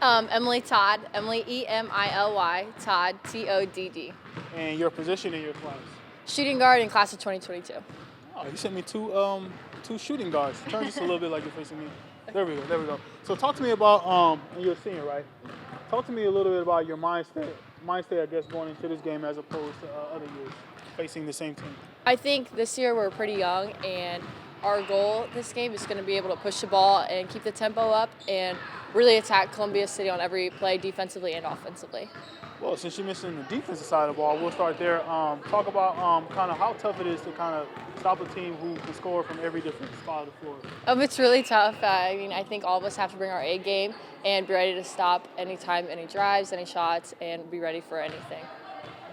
Emily Todd, Emily Emily, Todd Todd. And your position in your class? Shooting guard in class of 2022. Oh, you sent me two shooting guards. Turn just a little bit like you're facing me. There we go. So talk to me about, and you're a senior, right? Talk to me a little bit about your mindset, I guess, going into this game as opposed to other years, facing the same team. I think this year we're pretty young, and our goal this game is going to be able to push the ball and keep the tempo up and really attack Columbia City on every play defensively and offensively. Well, since you're missing the defensive side of the ball, we'll start there. Talk about kind of how tough it is to kind of stop a team who can score from every different spot of the floor. It's really tough. I think all of us have to bring our A game and be ready to stop anytime, any drives, any shots, and be ready for anything.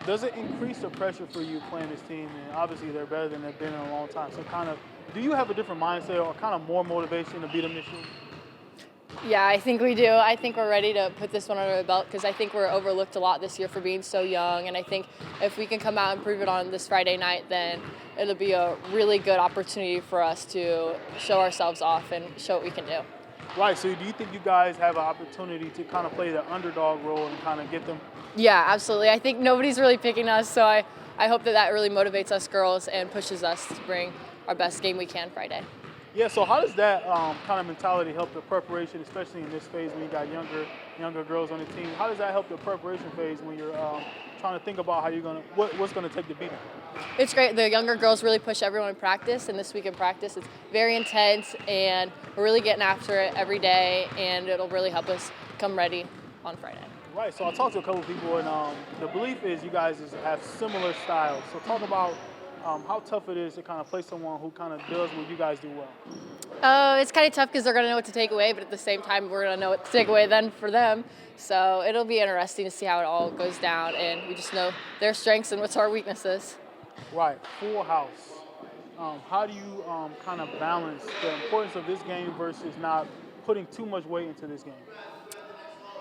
Does it increase the pressure for you playing this team? And obviously they're better than they've been in a long time. So do you have a different mindset or kind of more motivation to beat them this year? Yeah, I think we do. I think we're ready to put this one under the belt because I think we're overlooked a lot this year for being so young. And I think if we can come out and prove it on this Friday night, then it'll be a really good opportunity for us to show ourselves off and show what we can do. Right, so do you think you guys have an opportunity to kind of play the underdog role and kind of get them? Yeah, absolutely. I think nobody's really picking us, so I hope that really motivates us girls and pushes us to bring our best game we can Friday. Yeah, so how does that kind of mentality help the preparation, especially in this phase when you got younger girls on the team? How does that help the preparation phase when you're trying to think about how you're what's going to take to beat them? It's great. The younger girls really push everyone in practice, and this week in practice it's very intense, and we're really getting after it every day, and it'll really help us come ready on Friday. Right, so I talked to a couple of people, and the belief is you guys have similar styles. So talk about how tough it is to kind of play someone who kind of does what you guys do well. It's kind of tough because they're going to know what to take away, but at the same time, we're going to know what to take away then for them. So it'll be interesting to see how it all goes down, and we just know their strengths and what's our weaknesses. Right, full house. How do you kind of balance the importance of this game versus not putting too much weight into this game?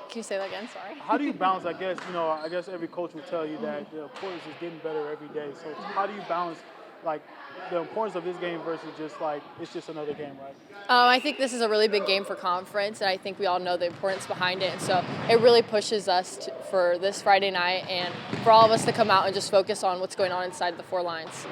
Can you say that again? Sorry. How do you balance? I guess every coach will tell you that the importance is getting better every day. So how do you balance like the importance of this game versus just like it's just another game, right? I think this is a really big game for conference, and I think we all know the importance behind it. And so it really pushes us for this Friday night and for all of us to come out and just focus on what's going on inside the four lines.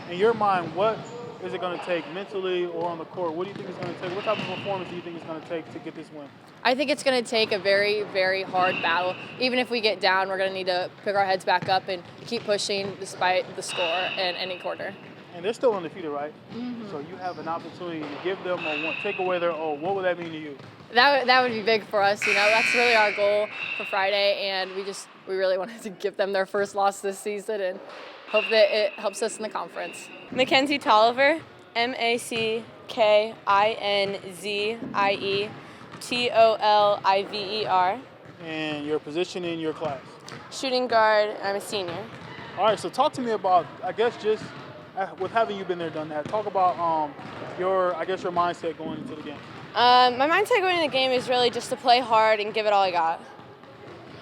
In your mind, what is it going to take mentally or on the court? What do you think it's going to take? What type of performance do you think it's going to take to get this win? I think it's going to take a very, very hard battle. Even if we get down, we're going to need to pick our heads back up and keep pushing despite the score in any quarter. And they're still undefeated, right? Mm-hmm. So you have an opportunity to give them or take away their O. What would that mean to you? That would be big for us. That's really our goal for Friday, and we really wanted to give them their first loss this season and hope that it helps us in the conference. Mackinzie Toliver, Mackinzie Toliver. And your position in your class? Shooting guard. I'm a senior. All right, so talk to me about, I guess, just with having you been there, done that. Talk about your mindset going into the game. My mindset going into the game is really just to play hard and give it all I got.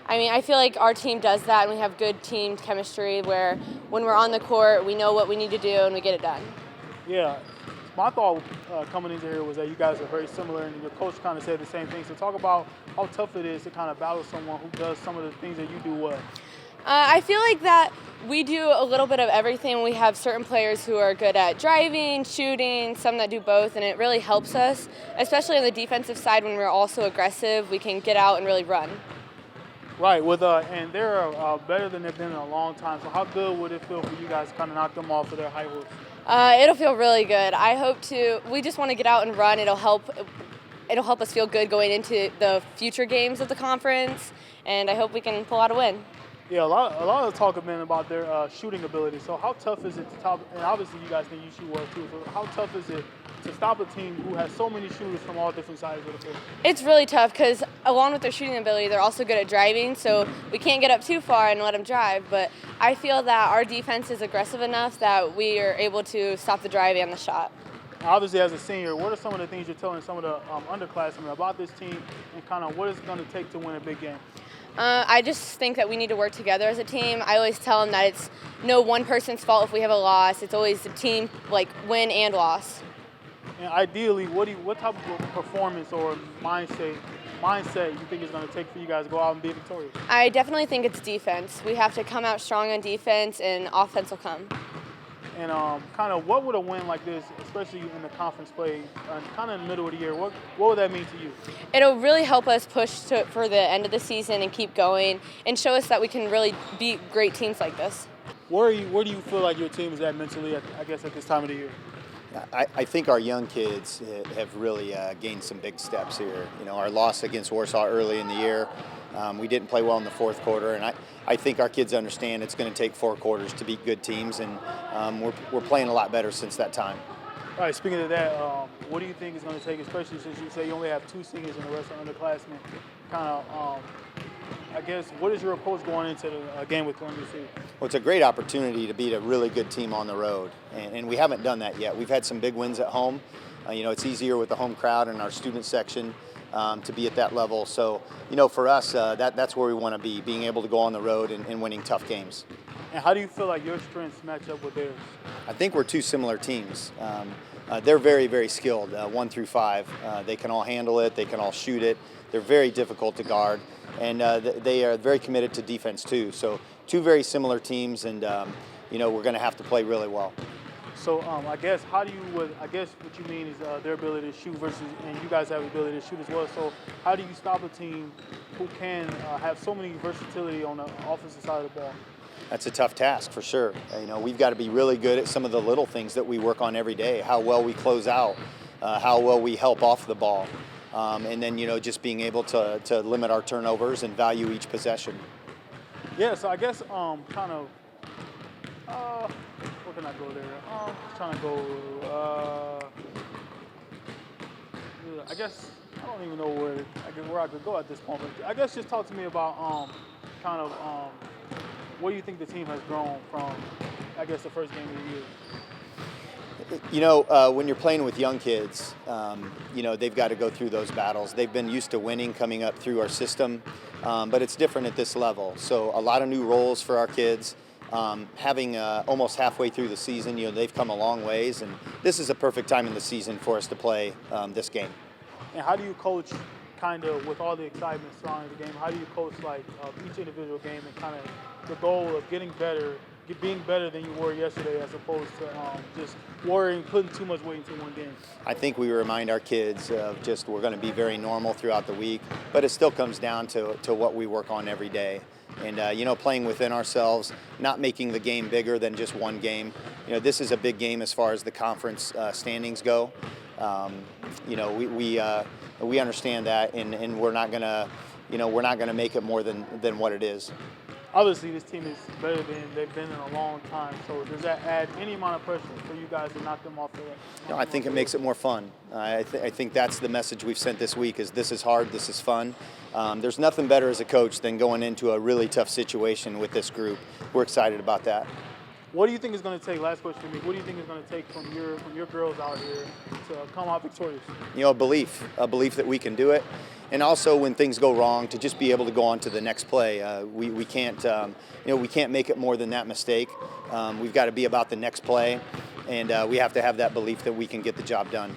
I mean, I feel like our team does that, and we have good team chemistry where when we're on the court, we know what we need to do and we get it done. Yeah. My thought coming into here was that you guys are very similar, and your coach kind of said the same thing. So talk about how tough it is to kind of battle someone who does some of the things that you do well. I feel like that we do a little bit of everything. We have certain players who are good at driving, shooting, some that do both, and it really helps us, especially on the defensive side when we're also aggressive. We can get out and really run. Right, and they're better than they've been in a long time. So how good would it feel for you guys to kind of knock them off of their high horse? It'll feel really good. We just want to get out and run. It'll help us feel good going into the future games of the conference, and I hope we can pull out a win. Yeah, a lot of the talk has been about their shooting ability. So how tough is it to stop? And obviously you guys think you shoot well too. So how tough is it to stop a team who has so many shooters from all different sides of the court? It's really tough because along with their shooting ability, they're also good at driving. So we can't get up too far and let them drive. But I feel that our defense is aggressive enough that we are able to stop the drive and the shot. Obviously, as a senior, what are some of the things you're telling some of the underclassmen about this team and kind of what it's going to take to win a big game? I just think that we need to work together as a team. I always tell them that it's no one person's fault if we have a loss. It's always a team, like, win and loss. And ideally, what type of performance or mindset mindset you think it's going to take for you guys to go out and be victorious? I definitely think it's defense. We have to come out strong on defense, and offense will come. And kind of what would a win like this, especially in the conference play, kind of in the middle of the year, what would that mean to you? It'll really help us push for the end of the season and keep going and show us that we can really beat great teams like this. Where do you feel like your team is at mentally, I guess, at this time of the year? I think our young kids have really gained some big steps here. You know, our loss against Warsaw early in the year, we didn't play well in the fourth quarter, and I think our kids understand it's going to take 4 quarters to beat good teams, and we're playing a lot better since that time. All right, speaking of that, what do you think it's going to take, especially since you say you only have 2 seniors and the rest are underclassmen? Kind of, I guess, what is your approach going into the game with Thornton? Well, it's a great opportunity to beat a really good team on the road, and we haven't done that yet. We've had some big wins at home. You know, it's easier with the home crowd and our student section to be at that level. So, you know, for us, that's where we want to be, being able to go on the road and winning tough games. And how do you feel like your strengths match up with theirs? I think we're 2 similar teams. They're very, very skilled, 1 through 5. They can all handle it. They can all shoot it. They're very difficult to guard, and they are very committed to defense too. So 2 very similar teams, and you know, we're going to have to play really well. So I guess what you mean is their ability to shoot versus, and you guys have the ability to shoot as well. So how do you stop a team who can have so many versatility on the offensive side of the ball? That's a tough task for sure. You know, we've got to be really good at some of the little things that we work on every day. How well we close out, how well we help off the ball, and then, you know, just being able to limit our turnovers and value each possession. Yeah. So I guess kind of. Where can I go there? Trying to go. I guess I don't even know where I could go at this point. But I guess just talk to me about kind of what do you think the team has grown from, I guess, the first game of the year? You know, when you're playing with young kids, you know, they've got to go through those battles. They've been used to winning coming up through our system, but it's different at this level. So a lot of new roles for our kids. Having almost halfway through the season, you know, they've come a long ways, and this is a perfect time in the season for us to play this game. And how do you coach, kind of, with all the excitement surrounding the game, how do you coach, like, each individual game and kind of the goal of getting better, being better than you were yesterday as opposed to just worrying, putting too much weight into one game? I think we remind our kids of just we're going to be very normal throughout the week, but it still comes down to what we work on every day. And, you know, playing within ourselves, not making the game bigger than just one game. You know, this is a big game as far as the conference standings go. You know, we understand that, and we're not going to make it more than what it is. Obviously, this team is better than they've been in a long time. So does that add any amount of pressure for you guys to knock them off the way? No, I think it makes it more fun. I think that's the message we've sent this week is this is hard, this is fun. There's nothing better as a coach than going into a really tough situation with this group. We're excited about that. What do you think is going to take, last question for me, what do you think is going to take from your girls out here to come out victorious? You know, a belief that we can do it. And also when things go wrong, to just be able to go on to the next play. We can't, we can't make it more than that mistake. We've got to be about the next play, and we have to have that belief that we can get the job done.